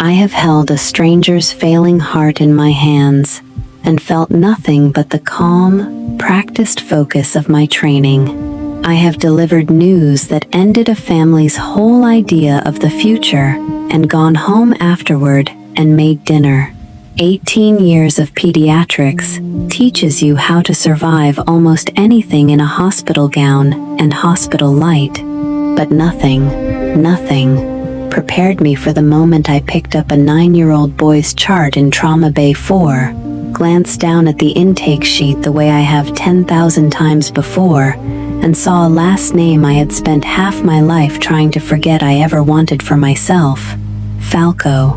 I have held a stranger's failing heart in my hands and felt nothing but the calm, practiced focus of my training. I have delivered news that ended a family's whole idea of the future and gone home afterward and made dinner. 18 years of pediatrics teaches you how to survive almost anything in a hospital gown and hospital light, but nothing prepared me for the moment I picked up a 9-year-old boy's chart in Trauma Bay 4, glanced down at the intake sheet the way I have 10,000 times before, and saw a last name I had spent half my life trying to forget I ever wanted for myself: Falco.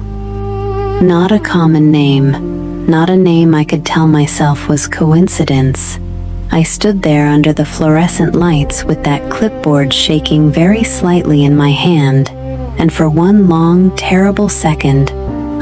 Not a common name, not a name I could tell myself was coincidence. I stood there under the fluorescent lights with that clipboard shaking very slightly in my hand, and for one long, terrible second,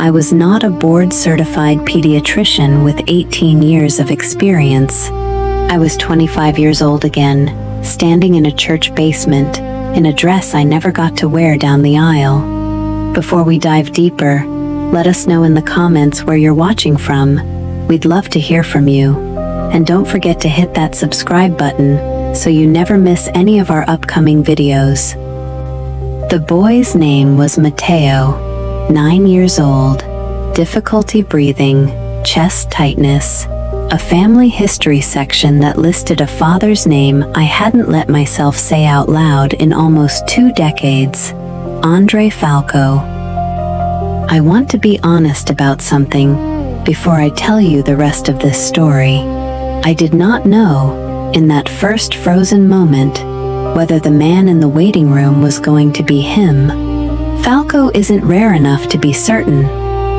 I was not a board-certified pediatrician with 18 years of experience. I was 25 years old again, standing in a church basement, in a dress I never got to wear down the aisle. Before we dive deeper, let us know in the comments where you're watching from. We'd love to hear from you. And don't forget to hit that subscribe button so you never miss any of our upcoming videos. The boy's name was Matteo, 9 years old, difficulty breathing, chest tightness, a family history section that listed a father's name I hadn't let myself say out loud in almost 2 decades, Andre Falco. I want to be honest about something before I tell you the rest of this story. I did not know, in that first frozen moment, whether the man in the waiting room was going to be him. Falco isn't rare enough to be certain,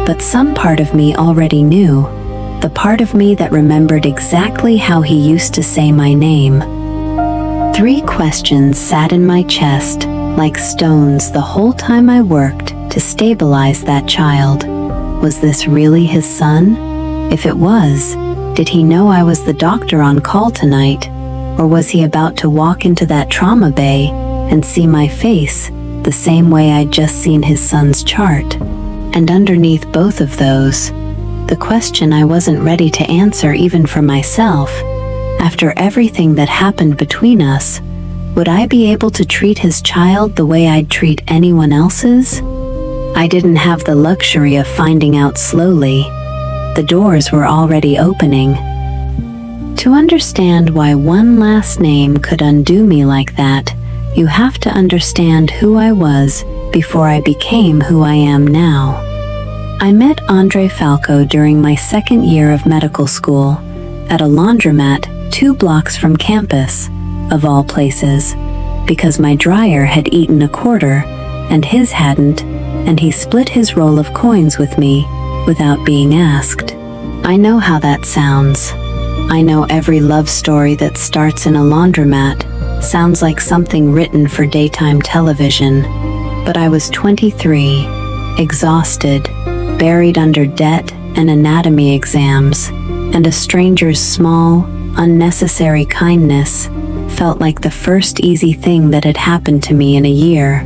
but some part of me already knew, the part of me that remembered exactly how he used to say my name. 3 questions sat in my chest, like stones the whole time I worked to stabilize that child. Was this really his son? If it was, did he know I was the doctor on call tonight? Or was he about to walk into that trauma bay and see my face the same way I'd just seen his son's chart? And underneath both of those, the question I wasn't ready to answer even for myself, after everything that happened between us, would I be able to treat his child the way I'd treat anyone else's? I didn't have the luxury of finding out slowly. The doors were already opening. To understand why one last name could undo me like that, you have to understand who I was before I became who I am now. I met Andre Falco during my 2nd year of medical school, at a laundromat 2 blocks from campus, of all places, because my dryer had eaten a quarter and his hadn't, and he split his roll of coins with me without being asked. I know how that sounds. I know every love story that starts in a laundromat sounds like something written for daytime television, but I was 23, exhausted, buried under debt and anatomy exams, and a stranger's small, unnecessary kindness felt like the first easy thing that had happened to me in a year.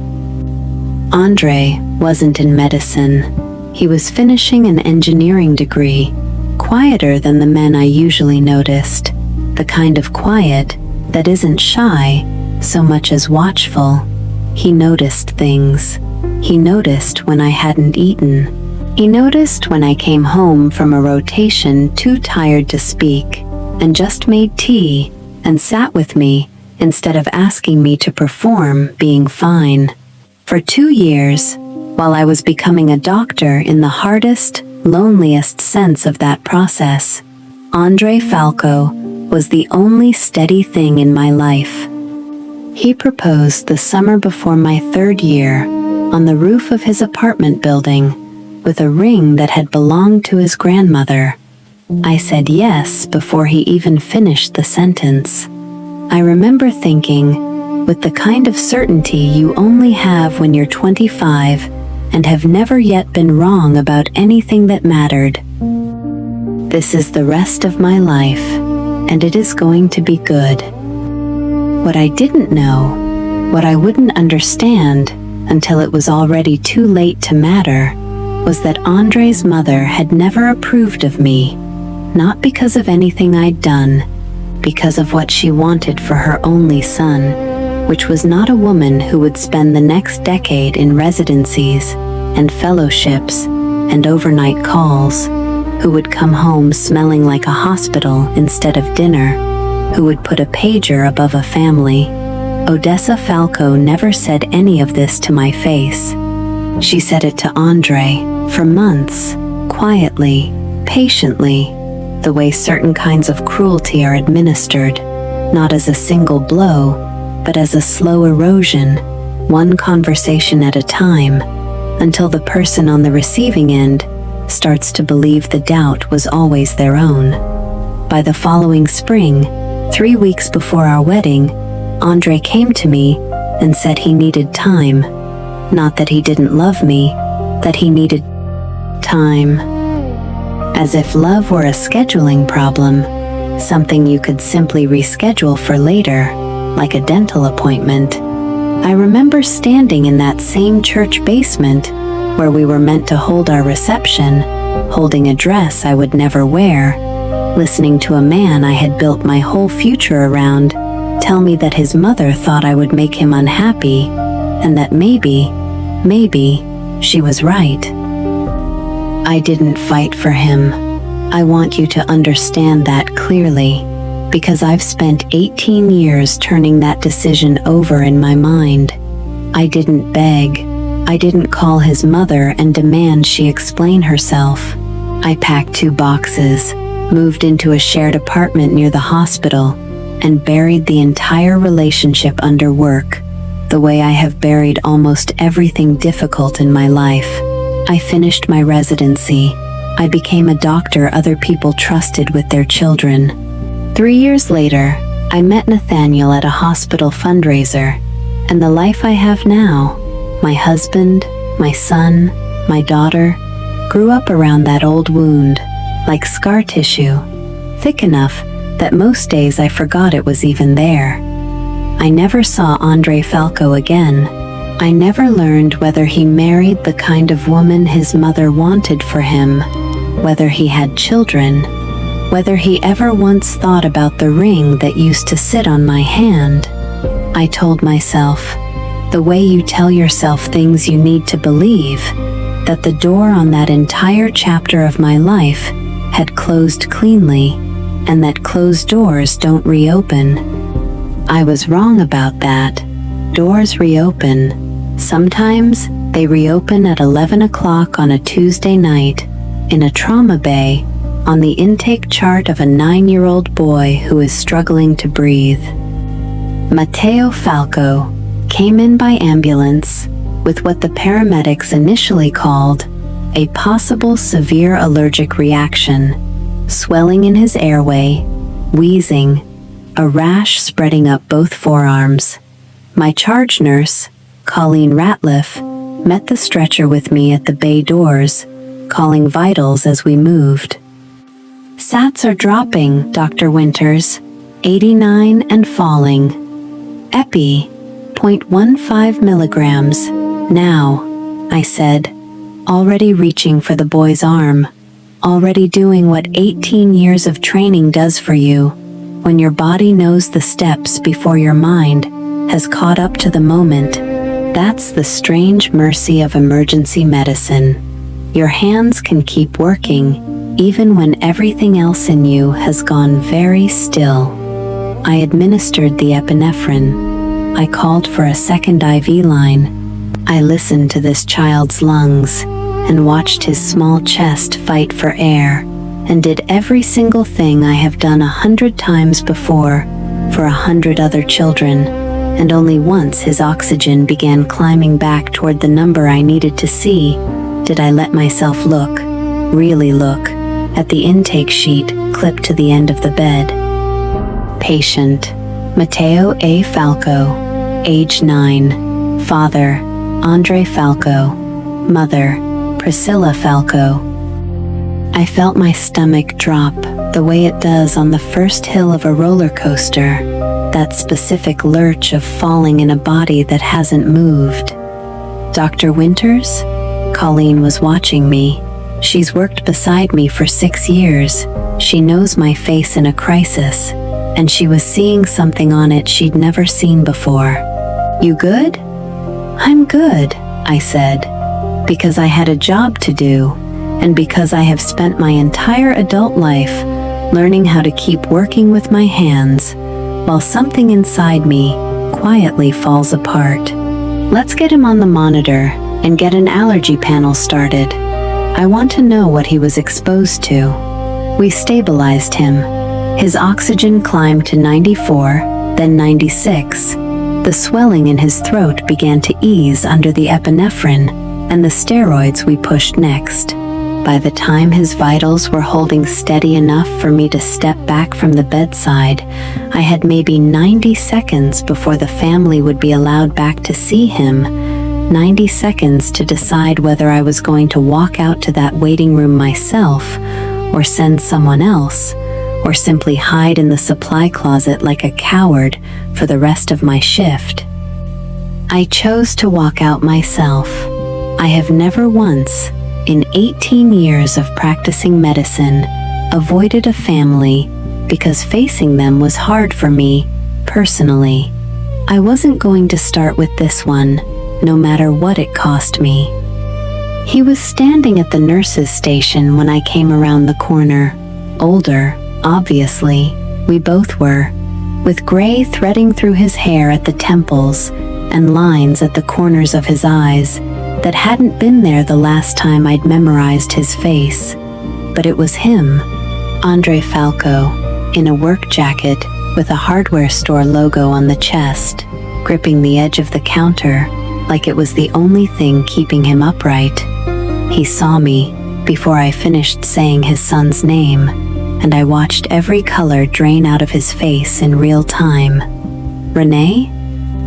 Andre wasn't in medicine. He was finishing an engineering degree, quieter than the men I usually noticed, the kind of quiet that isn't shy so much as watchful. He noticed things. He noticed when I hadn't eaten. He noticed when I came home from a rotation too tired to speak, and just made tea and sat with me instead of asking me to perform being fine. For 2 years, while I was becoming a doctor in the hardest, loneliest sense of that process, Andre Falco was the only steady thing in my life. He proposed the summer before my 3rd year, on the roof of his apartment building, with a ring that had belonged to his grandmother. I said yes before he even finished the sentence. I remember thinking, with the kind of certainty you only have when you're 25 and have never yet been wrong about anything that mattered, this is the rest of my life, and it is going to be good. What I didn't know, what I wouldn't understand until it was already too late to matter, was that Andre's mother had never approved of me, not because of anything I'd done, because of what she wanted for her only son, which was not a woman who would spend the next decade in residencies and fellowships and overnight calls, who would come home smelling like a hospital instead of dinner, who would put a pager above a family. Odessa Falco never said any of this to my face. She said it to Andre for months, quietly, patiently, the way certain kinds of cruelty are administered, not as a single blow, but as a slow erosion, one conversation at a time, until the person on the receiving end starts to believe the doubt was always their own. By the following spring, 3 weeks before our wedding, Andre came to me and said he needed time. Not that he didn't love me, that he needed time. As if love were a scheduling problem, something you could simply reschedule for later, like a dental appointment. I remember standing in that same church basement where we were meant to hold our reception, holding a dress I would never wear, listening to a man I had built my whole future around tell me that his mother thought I would make him unhappy, and that maybe, she was right. I didn't fight for him. I want you to understand that clearly, because I've spent 18 years turning that decision over in my mind. I didn't beg. I didn't call his mother and demand she explain herself. I packed 2 boxes, moved into a shared apartment near the hospital, and buried the entire relationship under work, the way I have buried almost everything difficult in my life. I finished my residency. I became a doctor other people trusted with their children. 3 years later, I met Nathaniel at a hospital fundraiser, and the life I have now, my husband, my son, my daughter, grew up around that old wound, like scar tissue, thick enough that most days I forgot it was even there. I never saw Andre Falco again. I never learned whether he married the kind of woman his mother wanted for him, whether he had children, whether he ever once thought about the ring that used to sit on my hand. I told myself, the way you tell yourself things you need to believe, that the door on that entire chapter of my life had closed cleanly, and that closed doors don't reopen. I was wrong about that. Doors reopen. Sometimes they reopen at 11 o'clock on a Tuesday night, in a trauma bay, on the intake chart of a 9-year-old boy who is struggling to breathe. Matteo Falco came in by ambulance with what the paramedics initially called a possible severe allergic reaction, swelling in his airway, wheezing, a rash spreading up both forearms. My charge nurse, Colleen Ratliff, met the stretcher with me at the bay doors, calling vitals as we moved. Sats are dropping, Dr. Winters, 89 and falling. Epi, 0.15 milligrams, now, I said, already reaching for the boy's arm, already doing what 18 years of training does for you, when your body knows the steps before your mind has caught up to the moment. That's the strange mercy of emergency medicine. Your hands can keep working, even when everything else in you has gone very still. I administered the epinephrine. I called for a second IV line. I listened to this child's lungs and watched his small chest fight for air, and did every single thing I have done 100 times before for 100 other children, and only once his oxygen began climbing back toward the number I needed to see did I let myself look, really look, at the intake sheet clipped to the end of the bed. Patient, Matteo A. Falco, age 9, father, Andre Falco, mother, Priscilla Falco. I felt my stomach drop the way it does on the first hill of a roller coaster, that specific lurch of falling in a body that hasn't moved. Dr. Winters? Colleen was watching me. She's worked beside me for 6 years. She knows my face in a crisis, and she was seeing something on it she'd never seen before. "You good?" "I'm good," I said, because I had a job to do, and because I have spent my entire adult life learning how to keep working with my hands while something inside me quietly falls apart. "Let's get him on the monitor and get an allergy panel started. I want to know what he was exposed to." We stabilized him. His oxygen climbed to 94, then 96. The swelling in his throat began to ease under the epinephrine and the steroids we pushed next. By the time his vitals were holding steady enough for me to step back from the bedside, I had maybe 90 seconds before the family would be allowed back to see him. 90 seconds to decide whether I was going to walk out to that waiting room myself, or send someone else, or simply hide in the supply closet like a coward for the rest of my shift. I chose to walk out myself. I have never once, in 18 years of practicing medicine, avoided a family because facing them was hard for me, personally. I wasn't going to start with this one, no matter what it cost me. He was standing at the nurse's station when I came around the corner. Older, obviously, we both were, with gray threading through his hair at the temples and lines at the corners of his eyes that hadn't been there the last time I'd memorized his face. But it was him, Andre Falco, in a work jacket with a hardware store logo on the chest, gripping the edge of the counter like it was the only thing keeping him upright. He saw me before I finished saying his son's name, and I watched every color drain out of his face in real time. "Renee?"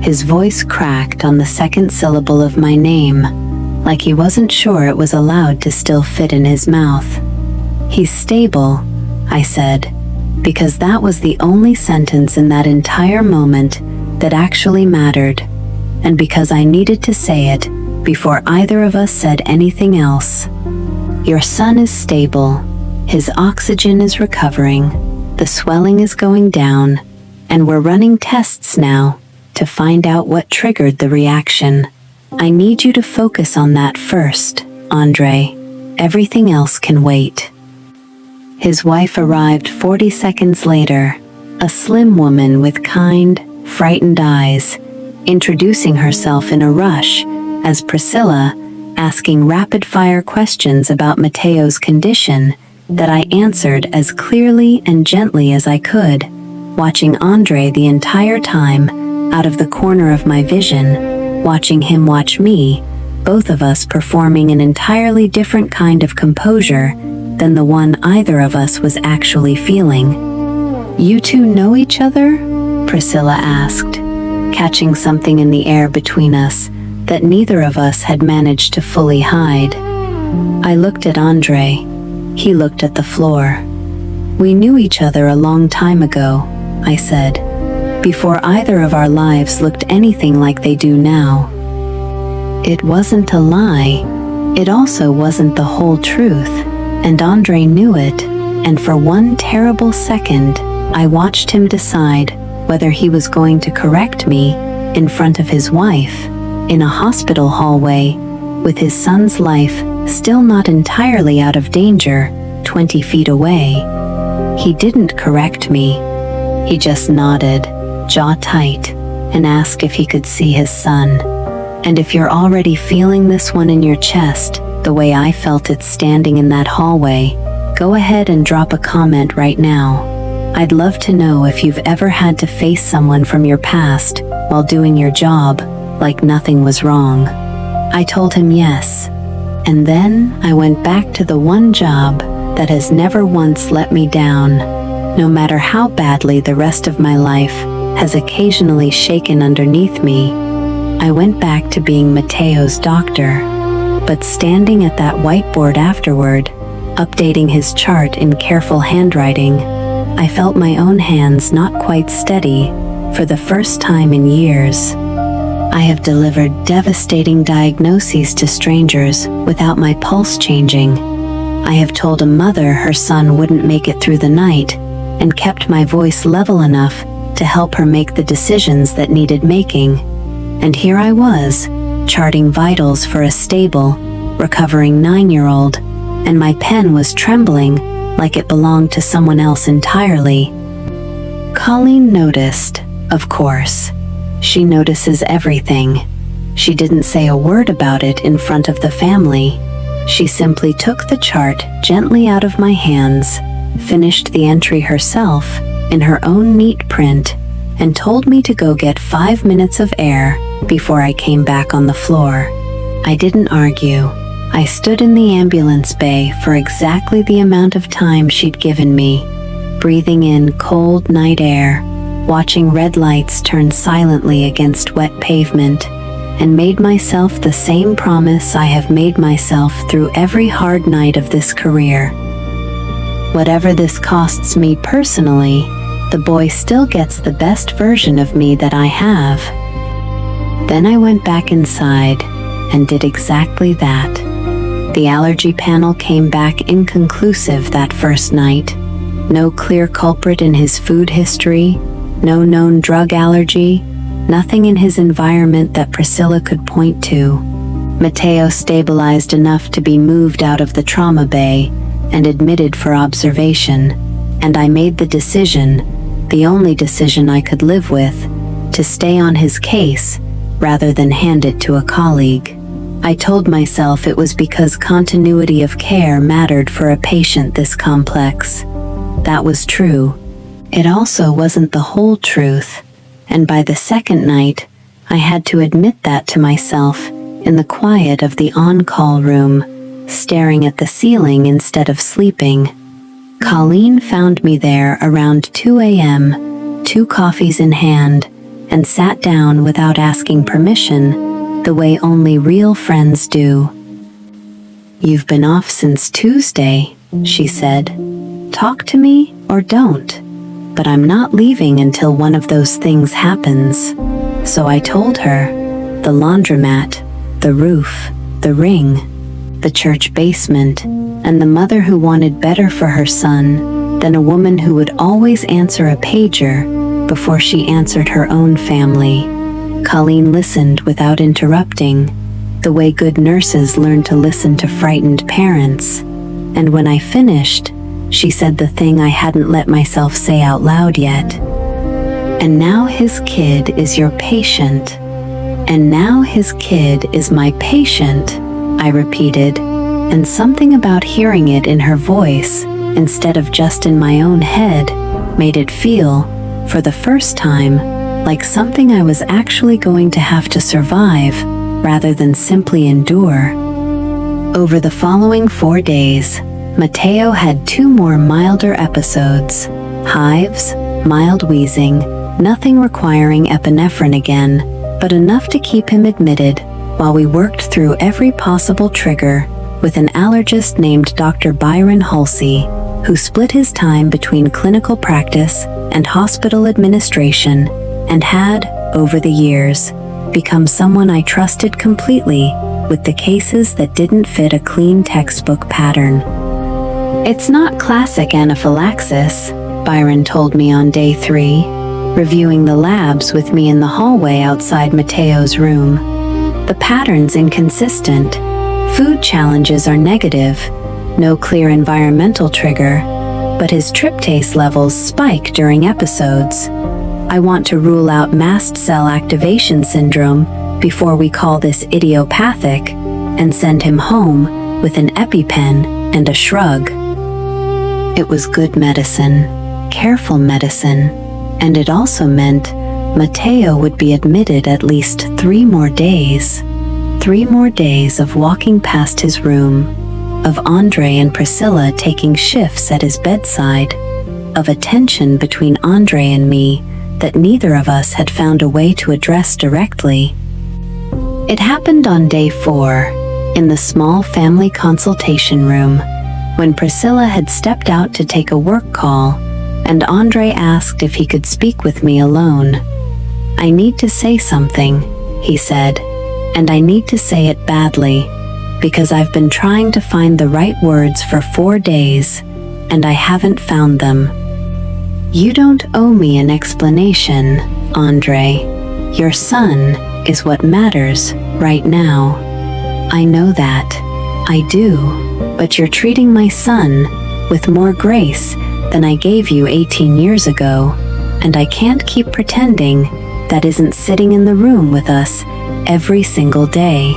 His voice cracked on the second syllable of my name, like he wasn't sure it was allowed to still fit in his mouth. "He's stable," I said, because that was the only sentence in that entire moment that actually mattered, and because I needed to say it before either of us said anything else. "Your son is stable. His oxygen is recovering, the swelling is going down, and we're running tests now to find out what triggered the reaction. I need you to focus on that first, Andre. Everything else can wait." His wife arrived 40 seconds later, a slim woman with kind, frightened eyes, introducing herself in a rush as Priscilla, asking rapid-fire questions about Mateo's condition that I answered as clearly and gently as I could, watching Andre the entire time out of the corner of my vision, watching him watch me, both of us performing an entirely different kind of composure than the one either of us was actually feeling. "You two know each other?" Priscilla asked, catching something in the air between us that neither of us had managed to fully hide. I looked at Andre. He looked at the floor. "We knew each other a long time ago," I said, "before either of our lives looked anything like they do now." It wasn't a lie. It also wasn't the whole truth, and Andre knew it, and for one terrible second, I watched him decide whether he was going to correct me in front of his wife, in a hospital hallway, with his son's life still not entirely out of danger, 20 feet away. He didn't correct me. He just nodded, jaw tight, and asked if he could see his son. And if you're already feeling this one in your chest, the way I felt it standing in that hallway, go ahead and drop a comment right now. I'd love to know if you've ever had to face someone from your past while doing your job, like nothing was wrong. I told him yes. And then I went back to the one job that has never once let me down, no matter how badly the rest of my life has occasionally shaken underneath me. I went back to being Mateo's doctor, but standing at that whiteboard afterward, updating his chart in careful handwriting, I felt my own hands not quite steady for the first time in years. I have delivered devastating diagnoses to strangers without my pulse changing. I have told a mother her son wouldn't make it through the night and kept my voice level enough to help her make the decisions that needed making. And here I was, charting vitals for a stable, recovering 9-year-old, and my pen was trembling like it belonged to someone else entirely. Colleen noticed, of course. She notices everything. She didn't say a word about it in front of the family. She simply took the chart gently out of my hands, finished the entry herself in her own neat print, and told me to go get 5 minutes of air before I came back on the floor. I didn't argue. I stood in the ambulance bay for exactly the amount of time she'd given me, breathing in cold night air, watching red lights turn silently against wet pavement, and made myself the same promise I have made myself through every hard night of this career. Whatever this costs me personally, the boy still gets the best version of me that I have. Then I went back inside and did exactly that. The allergy panel came back inconclusive that first night. No clear culprit in his food history, no known drug allergy, nothing in his environment that Priscilla could point to. Mateo stabilized enough to be moved out of the trauma bay and admitted for observation, and I made the decision, the only decision I could live with, to stay on his case rather than hand it to a colleague. I told myself it was because continuity of care mattered for a patient this complex. That was true. It also wasn't the whole truth, and by the second night, I had to admit that to myself in the quiet of the on-call room, staring at the ceiling instead of sleeping. Colleen found me there around 2 a.m., 2 coffees in hand, and sat down without asking permission, the way only real friends do. "You've been off since Tuesday," she said. "Talk to me or don't. But I'm not leaving until one of those things happens." So I told her, the laundromat, the roof, the ring, the church basement, and the mother who wanted better for her son than a woman who would always answer a pager before she answered her own family. Colleen listened without interrupting, the way good nurses learn to listen to frightened parents. And when I finished, she said the thing I hadn't let myself say out loud yet. "And now his kid is your patient. And now his kid is my patient," I repeated, and something about hearing it in her voice, instead of just in my own head, made it feel, for the first time, like something I was actually going to have to survive, rather than simply endure. Over the following 4 days, Mateo had 2 more milder episodes, hives, mild wheezing, nothing requiring epinephrine again, but enough to keep him admitted while we worked through every possible trigger with an allergist named Dr. Byron Halsey, who split his time between clinical practice and hospital administration and had, over the years, become someone I trusted completely with the cases that didn't fit a clean textbook pattern. "It's not classic anaphylaxis," Byron told me on day 3, reviewing the labs with me in the hallway outside Mateo's room. "The pattern's inconsistent. Food challenges are negative, no clear environmental trigger, but his tryptase levels spike during episodes. I want to rule out mast cell activation syndrome before we call this idiopathic and send him home with an EpiPen and a shrug." It was good medicine, careful medicine, and it also meant Mateo would be admitted at least 3 more days. 3 more days of walking past his room, of Andre and Priscilla taking shifts at his bedside, of a tension between Andre and me that neither of us had found a way to address directly. It happened on day 4, in the small family consultation room, when Priscilla had stepped out to take a work call, and Andre asked if he could speak with me alone. "I need to say something," he said, and I need to say it badly, because I've been trying to find the right words for 4 days, and I haven't found them. You don't owe me an explanation, Andre. Your son is what matters right now. I know that. I do. But you're treating my son with more grace than I gave you 18 years ago, and I can't keep pretending that isn't sitting in the room with us every single day.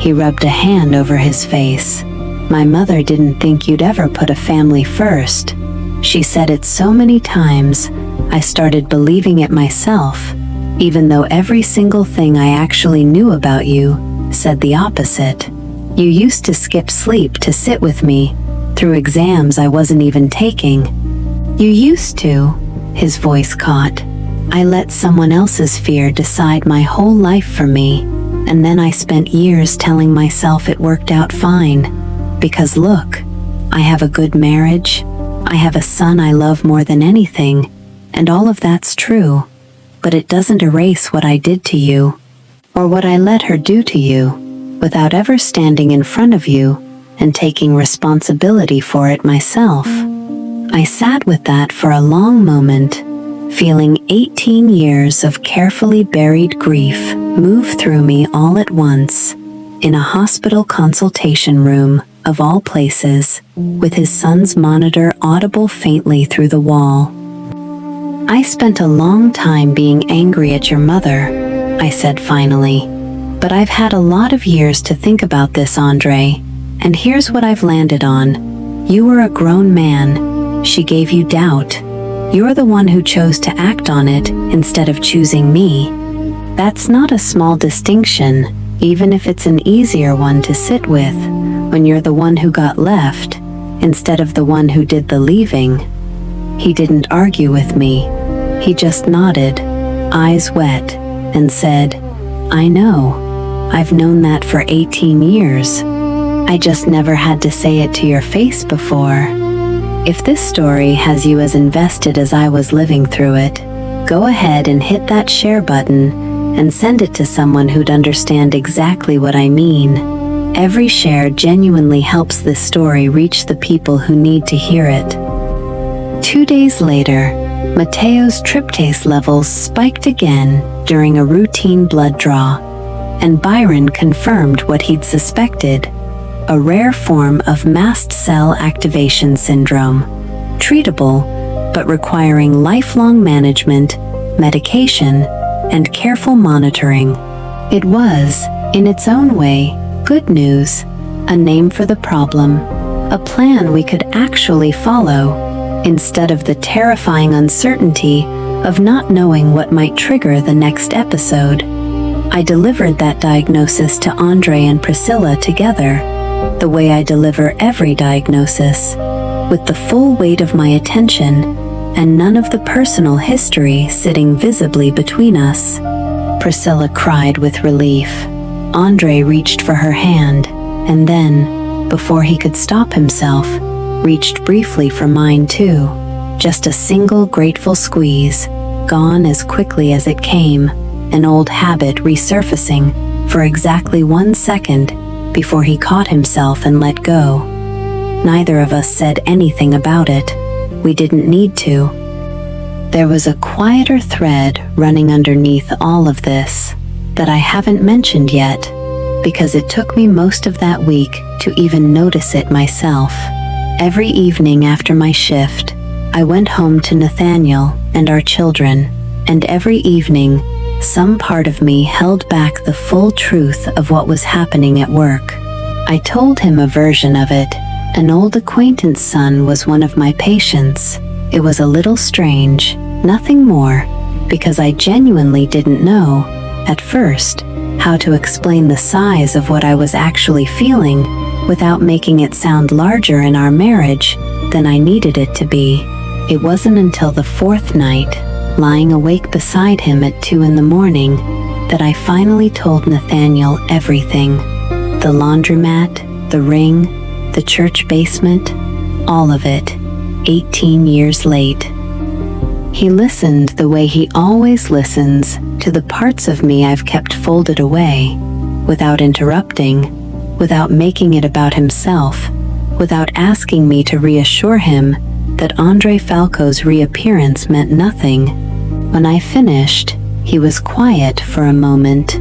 He rubbed a hand over his face. My mother didn't think you'd ever put a family first. She said it so many times, I started believing it myself, even though every single thing I actually knew about you said the opposite. You used to skip sleep to sit with me through exams I wasn't even taking. You used to, his voice caught. I let someone else's fear decide my whole life for me, and then I spent years telling myself it worked out fine. Because look, I have a good marriage, I have a son I love more than anything, and all of that's true, but it doesn't erase what I did to you, or what I let her do to you, without ever standing in front of you and taking responsibility for it myself. I sat with that for a long moment, feeling 18 years of carefully buried grief move through me all at once, in a hospital consultation room, of all places, with his son's monitor audible faintly through the wall. I spent a long time being angry at your mother, I said finally, but I've had a lot of years to think about this, Andre, and here's what I've landed on. You were a grown man. She gave you doubt. You're the one who chose to act on it instead of choosing me. That's not a small distinction, even if it's an easier one to sit with, when you're the one who got left, instead of the one who did the leaving. He didn't argue with me. He just nodded, eyes wet, and said, I know. I've known that for 18 years. I just never had to say it to your face before. If this story has you as invested as I was living through it, go ahead and hit that share button and send it to someone who'd understand exactly what I mean. Every share genuinely helps this story reach the people who need to hear it. 2 days later, Mateo's tryptase levels spiked again during a routine blood draw, and Byron confirmed what he'd suspected, a rare form of mast cell activation syndrome, treatable but requiring lifelong management, medication, and careful monitoring. It was, in its own way, good news, a name for the problem, a plan we could actually follow, instead of the terrifying uncertainty of not knowing what might trigger the next episode. I delivered that diagnosis to Andre and Priscilla together, the way I deliver every diagnosis, with the full weight of my attention and none of the personal history sitting visibly between us. Priscilla cried with relief. Andre reached for her hand, and then, before he could stop himself, reached briefly for mine too. Just a single grateful squeeze, gone as quickly as it came, an old habit resurfacing for exactly 1 second before he caught himself and let go. Neither of us said anything about it. We didn't need to. There was a quieter thread running underneath all of this that I haven't mentioned yet, because it took me most of that week to even notice it myself. Every evening after my shift, I went home to Nathaniel and our children, and every evening, some part of me held back the full truth of what was happening at work. I told him a version of it. An old acquaintance son was one of my patients. It was a little strange, nothing more, because I genuinely didn't know, at first, how to explain the size of what I was actually feeling without making it sound larger in our marriage than I needed it to be. It wasn't until the 4th night, lying awake beside him at 2 in the morning, that I finally told Nathaniel everything. The laundromat, the ring, the church basement, all of it, 18 years late. He listened the way he always listens to the parts of me I've kept folded away, without interrupting, without making it about himself, without asking me to reassure him that Andre Falco's reappearance meant nothing. When I finished, he was quiet for a moment,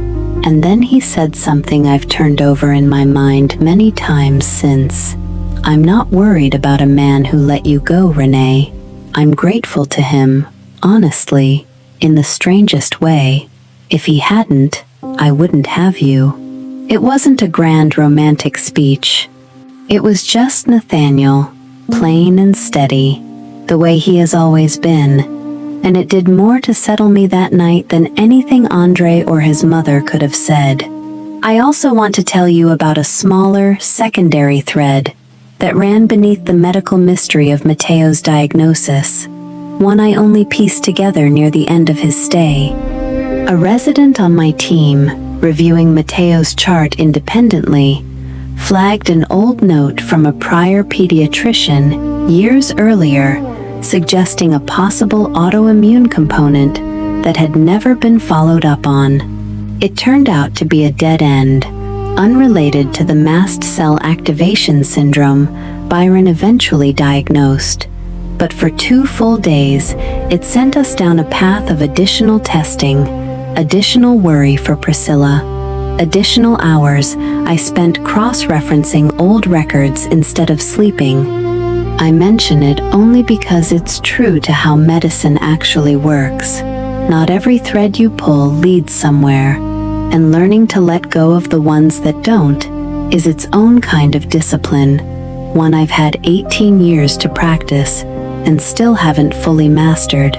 and then he said something I've turned over in my mind many times since. "I'm not worried about a man who let you go, Renee. I'm grateful to him, honestly, in the strangest way. If he hadn't, I wouldn't have you." It wasn't a grand romantic speech. It was just Nathaniel, plain and steady, the way he has always been, and it did more to settle me that night than anything Andre or his mother could have said. I also want to tell you about a smaller, secondary thread that ran beneath the medical mystery of Mateo's diagnosis, one I only pieced together near the end of his stay. A resident on my team, reviewing Mateo's chart independently, flagged an old note from a prior pediatrician years earlier suggesting a possible autoimmune component that had never been followed up on. It turned out to be a dead end, unrelated to the mast cell activation syndrome Byron eventually diagnosed. But for 2 full days, it sent us down a path of additional testing, additional worry for Priscilla, additional hours I spent cross-referencing old records instead of sleeping. I mention it only because it's true to how medicine actually works. Not every thread you pull leads somewhere, and learning to let go of the ones that don't is its own kind of discipline, one I've had 18 years to practice and still haven't fully mastered.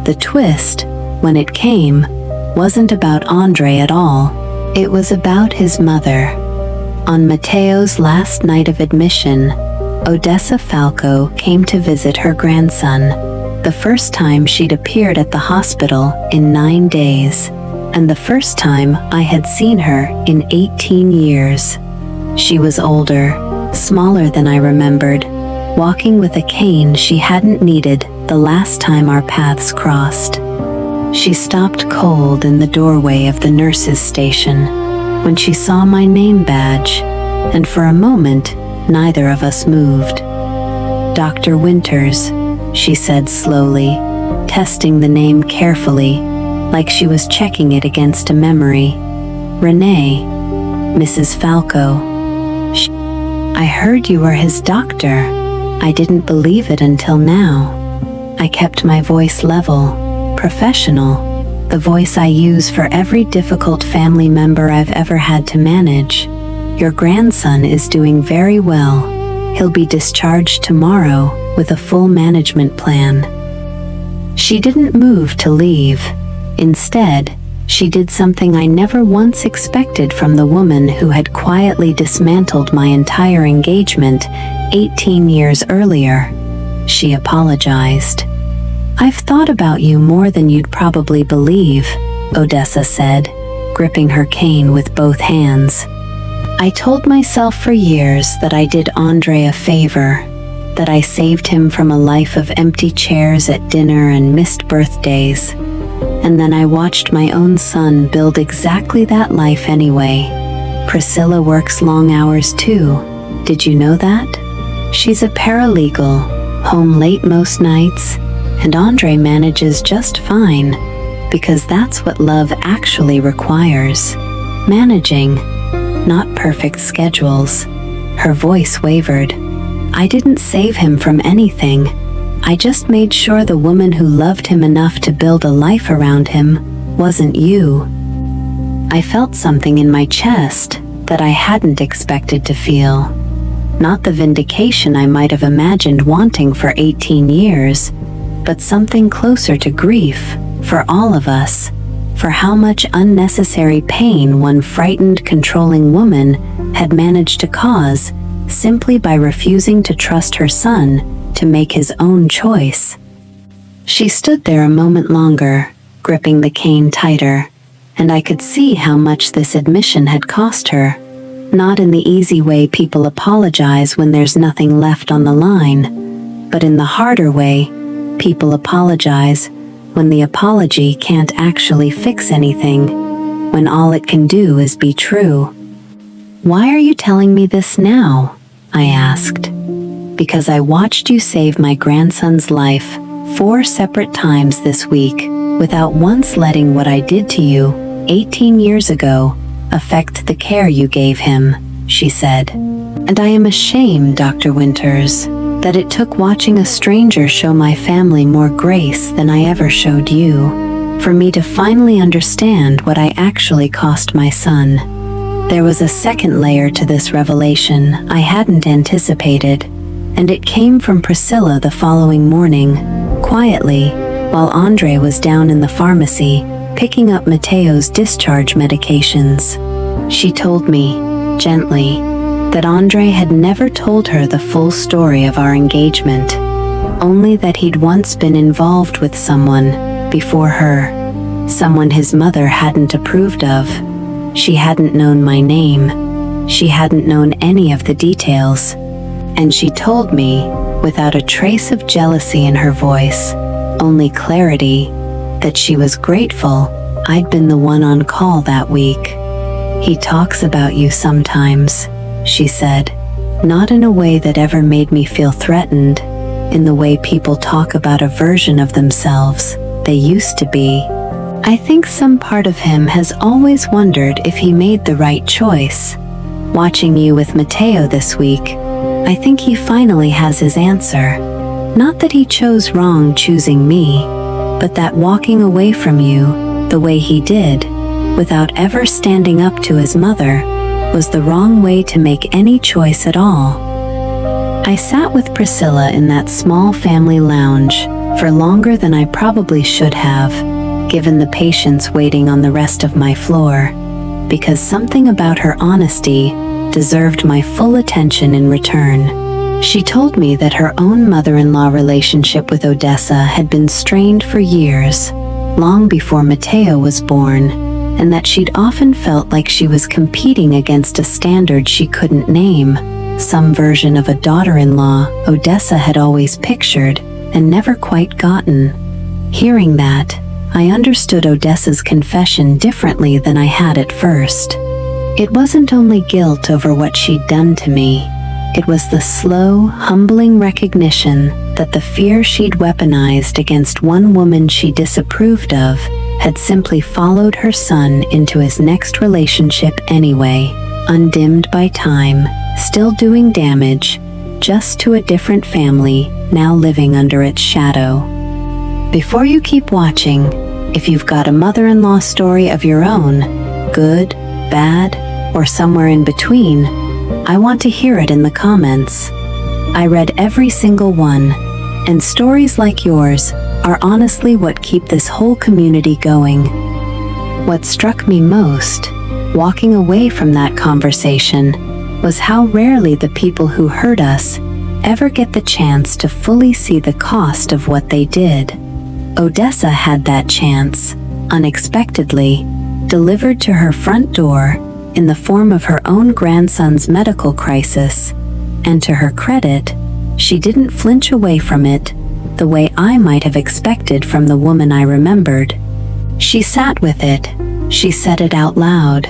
The twist, when it came, wasn't about Andre at all. It was about his mother. On Mateo's last night of admission, Odessa Falco came to visit her grandson, the first time she'd appeared at the hospital in 9 days, and the first time I had seen her in 18 years. She was older, smaller than I remembered, walking with a cane she hadn't needed the last time our paths crossed. She stopped cold in the doorway of the nurse's station when she saw my name badge, and for a moment, neither of us moved. "Dr. Winters," she said slowly, testing the name carefully, like she was checking it against a memory. "Renee, Mrs. Falco." "I heard you were his doctor. I didn't believe it until now." I kept my voice level, professional, the voice I use for every difficult family member I've ever had to manage. "Your grandson is doing very well. He'll be discharged tomorrow with a full management plan." She didn't move to leave. Instead, she did something I never once expected from the woman who had quietly dismantled my entire engagement 18 years earlier. She apologized. "I've thought about you more than you'd probably believe," Odessa said, gripping her cane with both hands. "I told myself for years that I did Andre a favor, that I saved him from a life of empty chairs at dinner and missed birthdays. And then I watched my own son build exactly that life anyway. Priscilla works long hours too. Did you know that? She's a paralegal, home late most nights, and Andre manages just fine, because that's what love actually requires. Managing, not perfect schedules." Her voice wavered. "I didn't save him from anything. I just made sure the woman who loved him enough to build a life around him wasn't you." I felt something in my chest that I hadn't expected to feel. Not the vindication I might have imagined wanting for 18 years, but something closer to grief for all of us, for how much unnecessary pain one frightened, controlling woman had managed to cause simply by refusing to trust her son to make his own choice. She stood there a moment longer, gripping the cane tighter, and I could see how much this admission had cost her. Not in the easy way people apologize when there's nothing left on the line, but in the harder way, People apologize when the apology can't actually fix anything, when all it can do is be true. "Why are you telling me this now?" I asked. "Because I watched you save my grandson's life 4 separate times this week without once letting what I did to you 18 years ago affect the care you gave him," she said. "And I am ashamed, Dr. Winters, that it took watching a stranger show my family more grace than I ever showed you, for me to finally understand what I actually cost my son." There was a second layer to this revelation I hadn't anticipated, and it came from Priscilla the following morning, quietly, while Andre was down in the pharmacy picking up Mateo's discharge medications. She told me, gently, that Andre had never told her the full story of our engagement, only that he'd once been involved with someone before her, someone his mother hadn't approved of. She hadn't known my name. She hadn't known any of the details. And she told me, without a trace of jealousy in her voice, only clarity, that she was grateful I'd been the one on call that week. "He talks about you sometimes," she said, not in a way that ever made me feel threatened, in the way people talk about a version of themselves they used to be. "I think some part of him has always wondered if he made the right choice. Watching you with Mateo this week, I think he finally has his answer. Not that he chose wrong choosing me, but that walking away from you the way he did, without ever standing up to his mother, was the wrong way to make any choice at all." I sat with Priscilla in that small family lounge for longer than I probably should have, given the patients waiting on the rest of my floor, because something about her honesty deserved my full attention in return. She told me that her own mother-in-law relationship with Odessa had been strained for years, long before Mateo was born, and that she'd often felt like she was competing against a standard she couldn't name, some version of a daughter-in-law Odessa had always pictured and never quite gotten. Hearing that, I understood Odessa's confession differently than I had at first. It wasn't only guilt over what she'd done to me. It was the slow, humbling recognition that the fear she'd weaponized against one woman she disapproved of had simply followed her son into his next relationship anyway, undimmed by time, still doing damage, just to a different family now living under its shadow. Before you keep watching, if you've got a mother-in-law story of your own, good, bad, or somewhere in between, I want to hear it in the comments. I read every single one, and stories like yours are honestly what keep this whole community going. What struck me most, walking away from that conversation, was how rarely the people who hurt us ever get the chance to fully see the cost of what they did. Odessa had that chance, unexpectedly, delivered to her front door in the form of her own grandson's medical crisis, and to her credit, she didn't flinch away from it the way I might have expected from the woman I remembered. She sat with it, she said it out loud.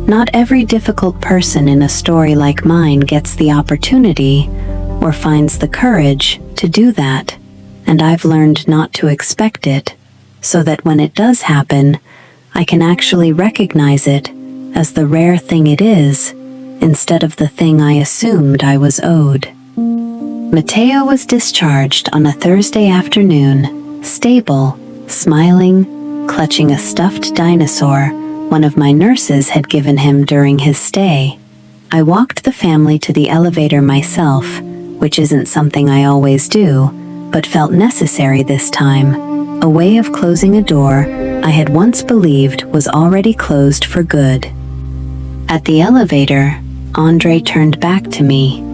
Not every difficult person in a story like mine gets the opportunity or finds the courage to do that, and I've learned not to expect it, so that when it does happen, I can actually recognize it as the rare thing it is, instead of the thing I assumed I was owed. Mateo was discharged on a Thursday afternoon, stable, smiling, clutching a stuffed dinosaur one of my nurses had given him during his stay. I walked the family to the elevator myself, which isn't something I always do, but felt necessary this time, a way of closing a door I had once believed was already closed for good. At the elevator, Andre turned back to me.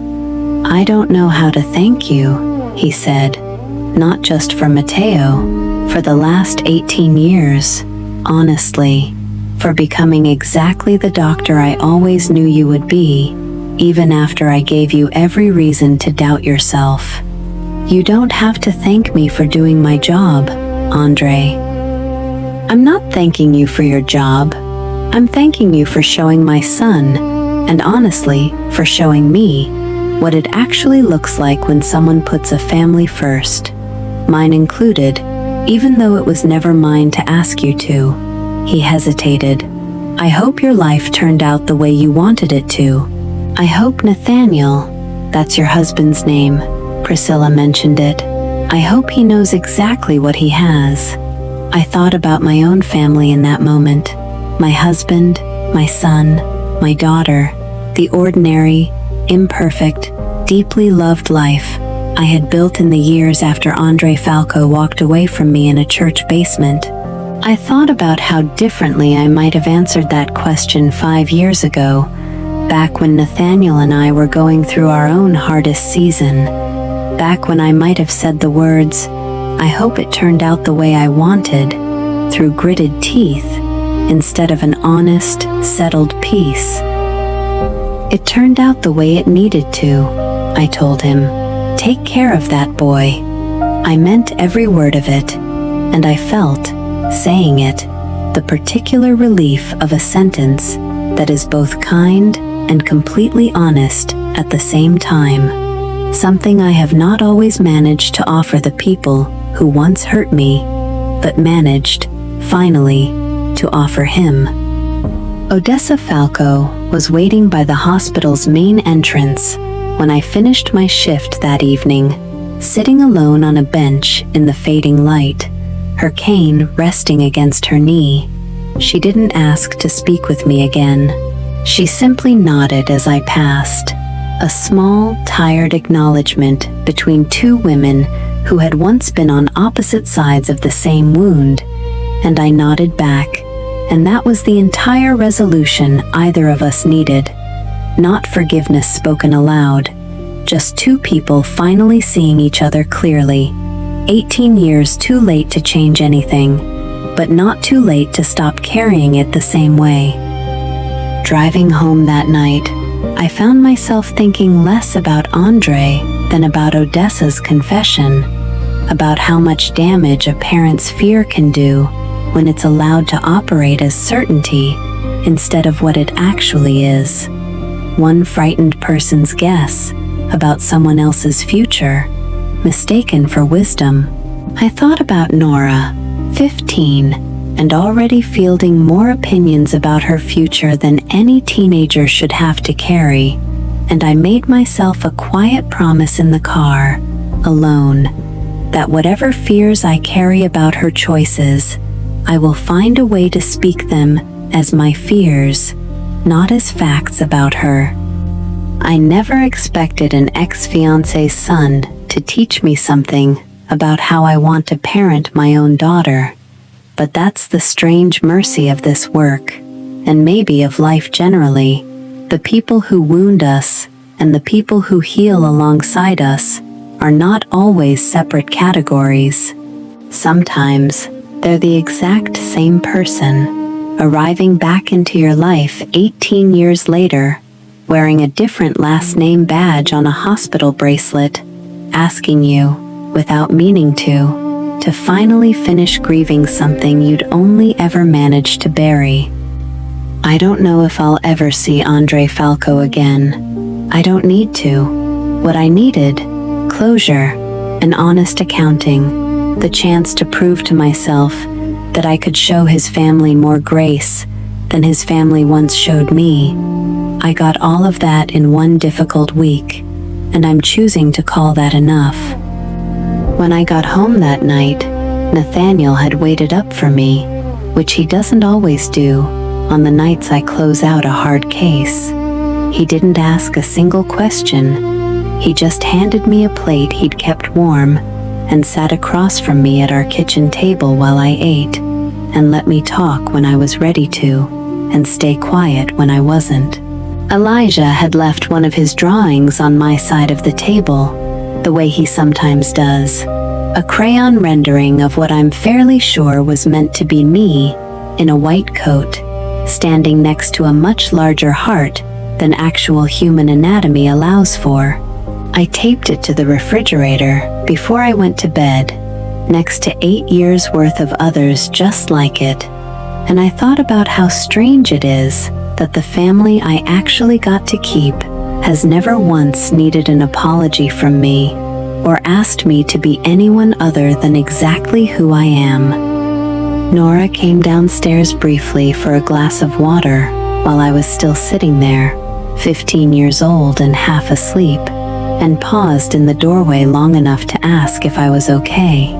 "I don't know how to thank you," he said, "not just for Mateo, for the last 18 years, honestly, for becoming exactly the doctor I always knew you would be, even after I gave you every reason to doubt yourself. You don't have to thank me for doing my job, Andre. I'm not thanking you for your job. I'm thanking you for showing my son, and honestly, for showing me, what it actually looks like when someone puts a family first, mine included, even though it was never mine to ask you to. He hesitated. I hope your life turned out the way you wanted it to. I hope Nathaniel, that's your husband's name, Priscilla mentioned it. I hope he knows exactly what he has. I thought about my own family in that moment. My husband, my son, my daughter, the ordinary, imperfect, deeply loved life I had built in the years after Andre Falco walked away from me in a church basement. I thought about how differently I might have answered that question 5 years ago, back when Nathaniel and I were going through our own hardest season, back when I might have said the words, I hope it turned out the way I wanted, through gritted teeth, instead of an honest, settled peace. It turned out the way it needed to, I told him. Take care of that boy. I meant every word of it, and I felt, saying it, the particular relief of a sentence that is both kind and completely honest at the same time, something I have not always managed to offer the people who once hurt me, but managed, finally, to offer him. Odessa Falco was waiting by the hospital's main entrance when I finished my shift that evening, sitting alone on a bench in the fading light, her cane resting against her knee. She didn't ask to speak with me again. She simply nodded as I passed, a small, tired acknowledgement between two women who had once been on opposite sides of the same wound, and I nodded back, and that was the entire resolution either of us needed. Not forgiveness spoken aloud, just two people finally seeing each other clearly. 18 years too late to change anything, but not too late to stop carrying it the same way. Driving home that night, I found myself thinking less about Andre than about Odessa's confession, about how much damage a parent's fear can do when it's allowed to operate as certainty instead of what it actually is. One frightened person's guess about someone else's future, mistaken for wisdom. I thought about Nora, 15, and already fielding more opinions about her future than any teenager should have to carry, and I made myself a quiet promise in the car, alone, that whatever fears I carry about her choices, I will find a way to speak them as my fears, not as facts about her. I never expected an ex-fiancé's son to teach me something about how I want to parent my own daughter, but that's the strange mercy of this work, and maybe of life generally. The people who wound us and the people who heal alongside us are not always separate categories. Sometimes they're the exact same person, arriving back into your life 18 years later, wearing a different last name badge on a hospital bracelet, asking you, without meaning to finally finish grieving something you'd only ever managed to bury. I don't know if I'll ever see Andre Falco again. I don't need to. What I needed, closure, an honest accounting, the chance to prove to myself that I could show his family more grace than his family once showed me. I got all of that in one difficult week, and I'm choosing to call that enough. When I got home that night, Nathaniel had waited up for me, which he doesn't always do on the nights I close out a hard case. He didn't ask a single question. He just handed me a plate he'd kept warm and sat across from me at our kitchen table while I ate, and let me talk when I was ready to, and stay quiet when I wasn't. Elijah had left one of his drawings on my side of the table, the way he sometimes does, a crayon rendering of what I'm fairly sure was meant to be me, in a white coat, standing next to a much larger heart than actual human anatomy allows for. I taped it to the refrigerator before I went to bed, next to 8 years worth of others just like it. And I thought about how strange it is that the family I actually got to keep has never once needed an apology from me or asked me to be anyone other than exactly who I am. Nora came downstairs briefly for a glass of water while I was still sitting there, 15 years old and half asleep, and paused in the doorway long enough to ask if I was okay.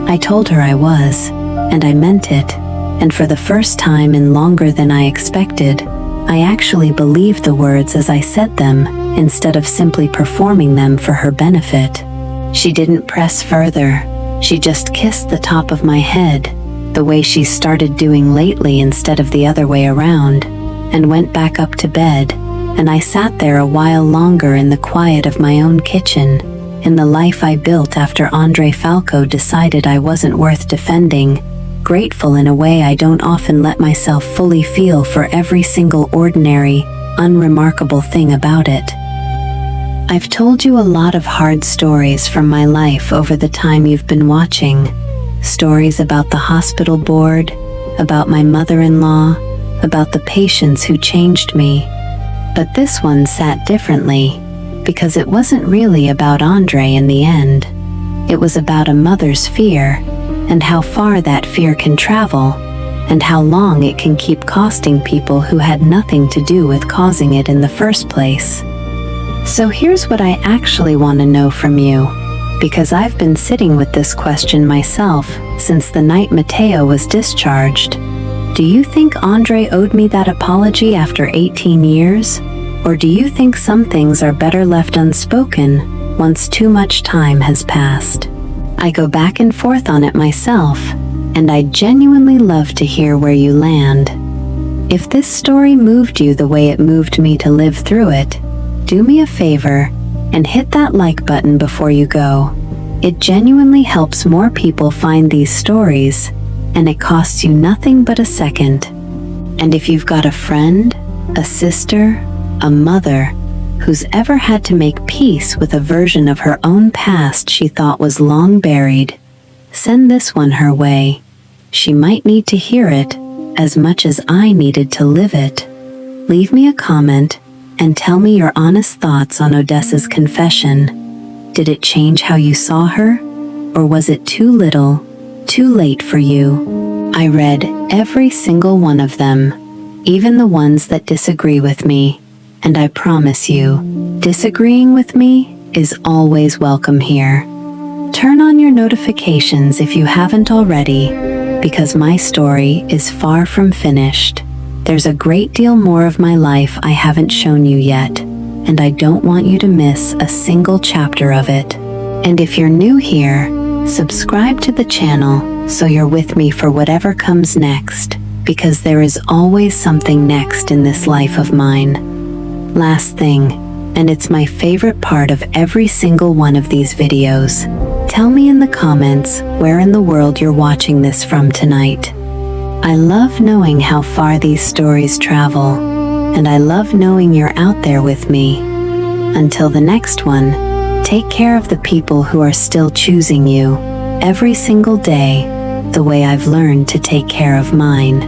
I told her I was, and I meant it, and for the first time in longer than I expected, I actually believed the words as I said them, instead of simply performing them for her benefit. She didn't press further. She just kissed the top of my head, the way she started doing lately instead of the other way around, and went back up to bed, and I sat there a while longer in the quiet of my own kitchen, in the life I built after Andre Falco decided I wasn't worth defending, grateful in a way I don't often let myself fully feel for every single ordinary, unremarkable thing about it. I've told you a lot of hard stories from my life over the time you've been watching. Stories about the hospital board, about my mother-in-law, about the patients who changed me. But this one sat differently, because it wasn't really about Andre in the end. It was about a mother's fear, and how far that fear can travel, and how long it can keep costing people who had nothing to do with causing it in the first place. So here's what I actually want to know from you, because I've been sitting with this question myself since the night Matteo was discharged. Do you think Andre owed me that apology after 18 years? Or do you think some things are better left unspoken once too much time has passed? I go back and forth on it myself, and I'd genuinely love to hear where you land. If this story moved you the way it moved me to live through it, do me a favor and hit that like button before you go. It genuinely helps more people find these stories, and it costs you nothing but a second. And if you've got a friend, a sister, a mother, who's ever had to make peace with a version of her own past she thought was long buried, send this one her way. She might need to hear it as much as I needed to live it. Leave me a comment and tell me your honest thoughts on Odessa's confession. Did it change how you saw her? Or was it too little, too late for you? I read every single one of them, even the ones that disagree with me. And I promise you, disagreeing with me is always welcome here. Turn on your notifications if you haven't already, because my story is far from finished. There's a great deal more of my life I haven't shown you yet, and I don't want you to miss a single chapter of it. And if you're new here, subscribe to the channel so you're with me for whatever comes next, because there is always something next in this life of mine. Last thing, and it's my favorite part of every single one of these videos, tell me in the comments where in the world you're watching this from tonight. I love knowing how far these stories travel, and I love knowing you're out there with me. Until the next one, take care of the people who are still choosing you every single day, the way I've learned to take care of mine.